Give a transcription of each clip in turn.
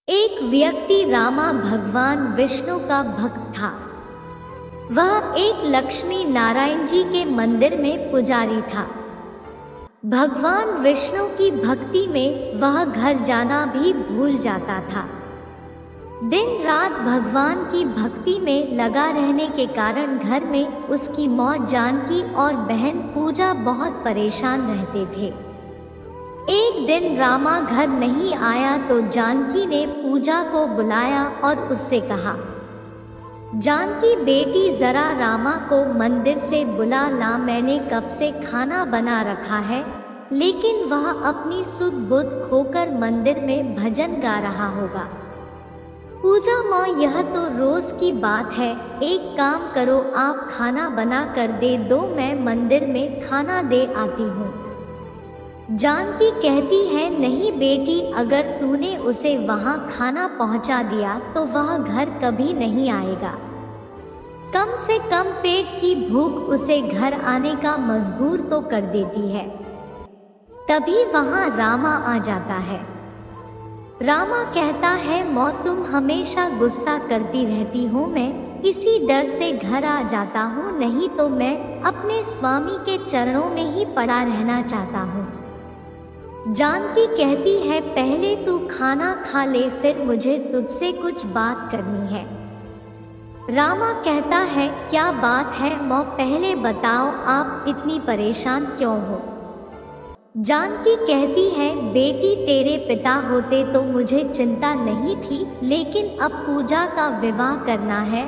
एक व्यक्ति रामा भगवान विष्णु का भक्त था। वह एक लक्ष्मी नारायण जी के मंदिर में पुजारी था। भगवान विष्णु की भक्ति में वह घर जाना भी भूल जाता था। दिन रात भगवान की भक्ति में लगा रहने के कारण घर में उसकी मौत जानकी और बहन पूजा बहुत परेशान रहते थे। एक दिन रामा घर नहीं आया तो जानकी ने पूजा को बुलाया और उससे कहा, जानकी बेटी जरा रामा को मंदिर से बुला ला, मैंने कब से खाना बना रखा है, लेकिन वह अपनी सुध बुध खोकर मंदिर में भजन गा रहा होगा। पूजा माँ, यह तो रोज की बात है, एक काम करो, आप खाना बना कर दे दो, मैं मंदिर में खाना दे आती हूँ। जानकी कहती है, नहीं बेटी, अगर तूने उसे वहाँ खाना पहुँचा दिया तो वह घर कभी नहीं आएगा। कम से कम पेट की भूख उसे घर आने का मजबूर तो कर देती है। तभी वहाँ रामा आ जाता है। रामा कहता है, मौ तुम हमेशा गुस्सा करती रहती हो, मैं इसी डर से घर आ जाता हूँ, नहीं तो मैं अपने स्वामी के चरणों में ही पड़ा रहना चाहता हूँ। जानकी कहती है, पहले तू खाना खा ले, फिर मुझे तुझसे कुछ बात करनी है। रामा कहता है, क्या बात है मौ, पहले बताओ, आप इतनी परेशान क्यों हो। जानकी कहती है, बेटी तेरे पिता होते तो मुझे चिंता नहीं थी, लेकिन अब पूजा का विवाह करना है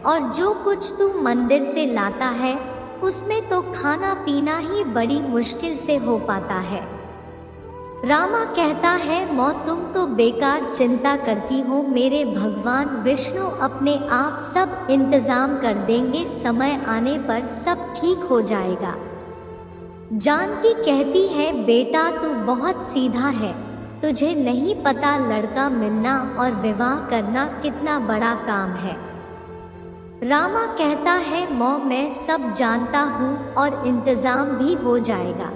और जो कुछ तू मंदिर से लाता है उसमें तो खाना पीना ही बड़ी मुश्किल से हो पाता है। रामा कहता है, मौ तुम तो बेकार चिंता करती हो, मेरे भगवान विष्णु अपने आप सब इंतजाम कर देंगे, समय आने पर सब ठीक हो जाएगा। जानकी कहती है, बेटा तू बहुत सीधा है, तुझे नहीं पता लड़का मिलना और विवाह करना कितना बड़ा काम है। रामा कहता है, मौ मैं सब जानता हूँ और इंतजाम भी हो जाएगा।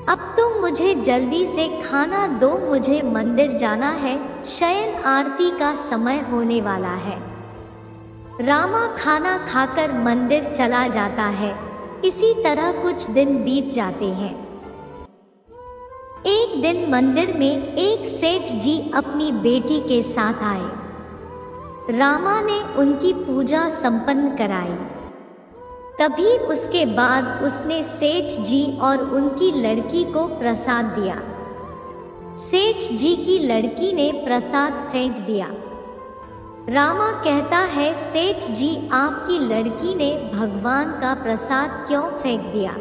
अब तो मुझे जल्दी से खाना दो, मुझे मंदिर जाना है, शयन आरती का समय होने वाला है। रामा खाना खाकर मंदिर चला जाता है। इसी तरह कुछ दिन बीत जाते हैं। एक दिन मंदिर में एक सेठ जी अपनी बेटी के साथ आए। रामा ने उनकी पूजा संपन्न कराई। तभी उसके बाद उसने सेठ जी और उनकी लड़की को प्रसाद दिया। सेठ जी की लड़की ने प्रसाद फेंक दिया। रामा कहता है, सेठ जी आपकी लड़की ने भगवान का प्रसाद क्यों फेंक दिया।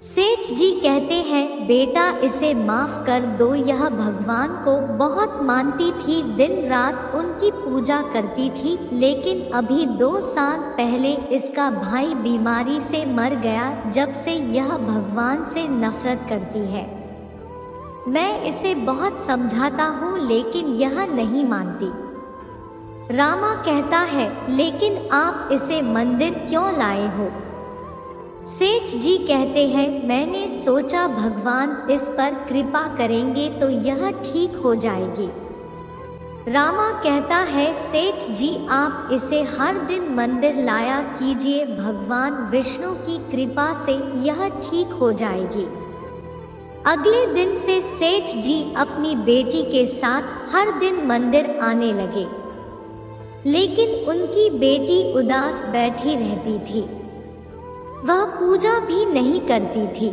सेठ जी कहते हैं, बेटा इसे माफ कर दो, यह भगवान को बहुत मानती थी, दिन रात उनकी पूजा करती थी, लेकिन अभी 2 साल पहले इसका भाई बीमारी से मर गया, जब से यह भगवान से नफरत करती है। मैं इसे बहुत समझाता हूँ लेकिन यह नहीं मानती। रामा कहता है, लेकिन आप इसे मंदिर क्यों लाए हो। सेठ जी कहते हैं, मैंने सोचा भगवान इस पर कृपा करेंगे तो यह ठीक हो जाएगी। रामा कहता है, सेठ जी आप इसे हर दिन मंदिर लाया कीजिए, भगवान विष्णु की कृपा से यह ठीक हो जाएगी। अगले दिन से सेठ जी अपनी बेटी के साथ हर दिन मंदिर आने लगे, लेकिन उनकी बेटी उदास बैठी रहती थी, वह पूजा भी नहीं करती थी।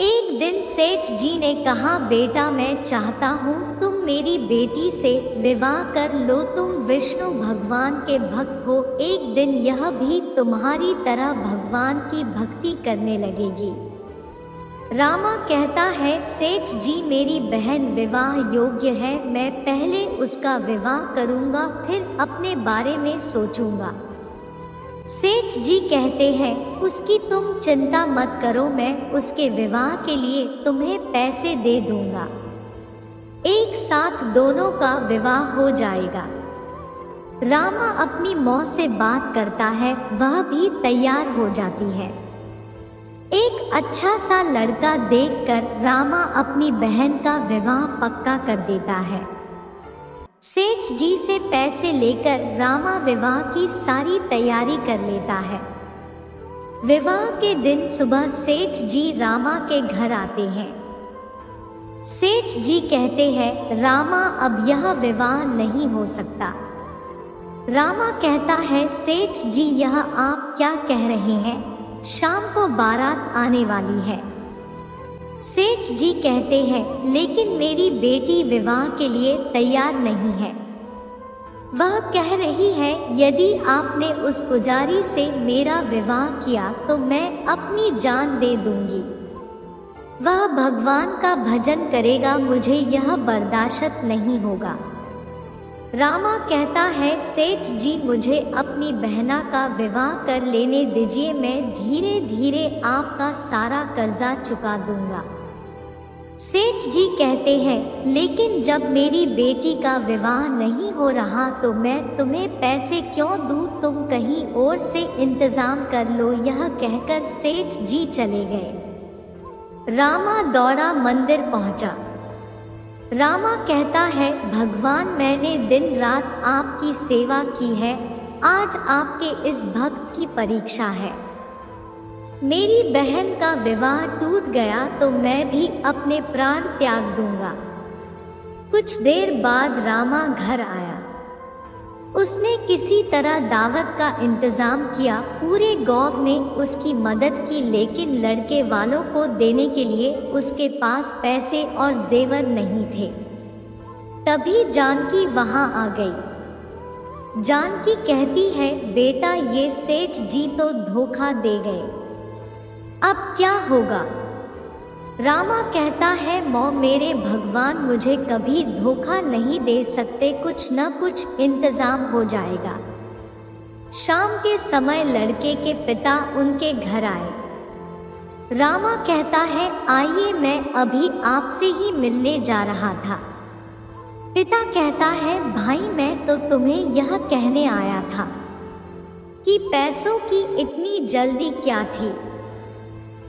एक दिन सेठ जी ने कहा, बेटा मैं चाहता हूँ तुम मेरी बेटी से विवाह कर लो, तुम विष्णु भगवान के भक्त हो, एक दिन यह भी तुम्हारी तरह भगवान की भक्ति करने लगेगी। रामा कहता है, सेठ जी मेरी बहन विवाह योग्य है, मैं पहले उसका विवाह करूँगा, फिर अपने बारे में सोचूंगा। सेठ जी कहते हैं, उसकी तुम चिंता मत करो, मैं उसके विवाह के लिए तुम्हें पैसे दे दूंगा, एक साथ दोनों का विवाह हो जाएगा। रामा अपनी मौं से बात करता है, वह भी तैयार हो जाती है। एक अच्छा सा लड़का देखकर रामा अपनी बहन का विवाह पक्का कर देता है। सेठ जी से पैसे लेकर रामा विवाह की सारी तैयारी कर लेता है। विवाह के दिन सुबह सेठ जी रामा के घर आते हैं। सेठ जी कहते हैं, रामा अब यह विवाह नहीं हो सकता। रामा कहता है, सेठ जी यह आप क्या कह रहे हैं, शाम को बारात आने वाली है। सेठ जी कहते हैं, लेकिन मेरी बेटी विवाह के लिए तैयार नहीं है। वह कह रही है, यदि आपने उस पुजारी से मेरा विवाह किया तो मैं अपनी जान दे दूंगी। वह भगवान का भजन करेगा, मुझे यह बर्दाश्त नहीं होगा। रामा कहता है, सेठ जी मुझे अपनी बहना का विवाह कर लेने दीजिए, मैं धीरे धीरे आपका सारा कर्जा चुका दूंगा। सेठ जी कहते हैं, लेकिन जब मेरी बेटी का विवाह नहीं हो रहा तो मैं तुम्हें पैसे क्यों दूं, तुम कहीं और से इंतजाम कर लो। यह कहकर सेठ जी चले गए। रामा दौड़ा मंदिर पहुंचा। रामा कहता है, भगवान मैंने दिन रात आपकी सेवा की है, आज आपके इस भक्त की परीक्षा है। मेरी बहन का विवाह टूट गया तो मैं भी अपने प्राण त्याग दूंगा। कुछ देर बाद रामा घर आया। उसने किसी तरह दावत का इंतजाम किया। पूरे गांव ने उसकी मदद की, लेकिन लड़के वालों को देने के लिए उसके पास पैसे और जेवर नहीं थे। तभी जानकी वहां आ गई। जानकी कहती है, बेटा ये सेठ जी तो धोखा दे गए, अब क्या होगा। रामा कहता है, मौ मेरे भगवान मुझे कभी धोखा नहीं दे सकते, कुछ न कुछ इंतजाम हो जाएगा। शाम के समय लड़के के पिता उनके घर आए। रामा कहता है, आइए मैं अभी आपसे ही मिलने जा रहा था। पिता कहता है, भाई मैं तो तुम्हें यह कहने आया था कि पैसों की इतनी जल्दी क्या थी,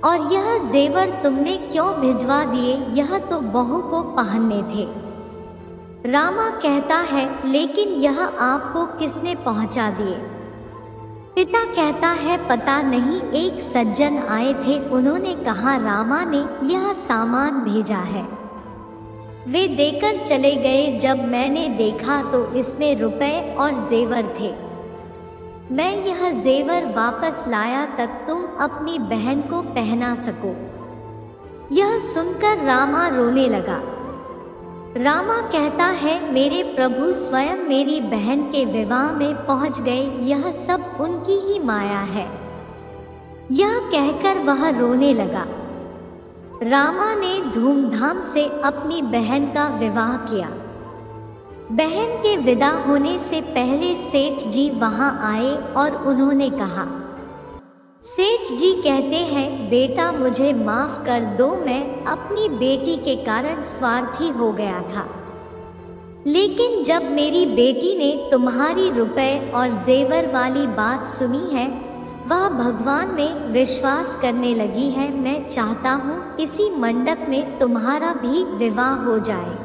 और यह जेवर तुमने क्यों भिजवा दिए, यह तो बहू को पहनने थे। रामा कहता है, लेकिन यह आपको किसने पहुंचा दिए। पिता कहता है, पता नहीं, एक सज्जन आए थे, उन्होंने कहा रामा ने यह सामान भेजा है। वे देकर चले गए। जब मैंने देखा तो इसमें रुपए और जेवर थे। मैं यह जेवर वापस लाया तक तुम अपनी बहन को पहना सको। यह सुनकर रामा रोने लगा। रामा कहता है, मेरे प्रभु स्वयं मेरी बहन के विवाह में पहुंच गए, यह सब उनकी ही माया है। यह कहकर वह रोने लगा। रामा ने धूमधाम से अपनी बहन का विवाह किया। बहन के विदा होने से पहले सेठ जी वहां आए और उन्होंने कहा, सेठ जी कहते हैं, बेटा मुझे माफ कर दो, मैं अपनी बेटी के कारण स्वार्थी हो गया था। लेकिन जब मेरी बेटी ने तुम्हारी रुपए और जेवर वाली बात सुनी है, वह भगवान में विश्वास करने लगी है। मैं चाहता हूँ इसी मंडप में तुम्हारा भी विवाह हो जाए।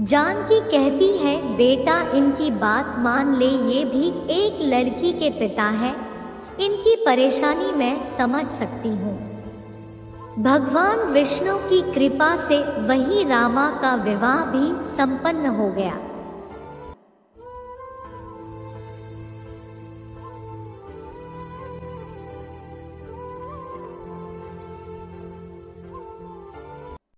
जानकी कहती है, बेटा इनकी बात मान ले, ये भी एक लड़की के पिता हैं, इनकी परेशानी मैं समझ सकती हूँ। भगवान विष्णु की कृपा से वही रामा का विवाह भी संपन्न हो गया।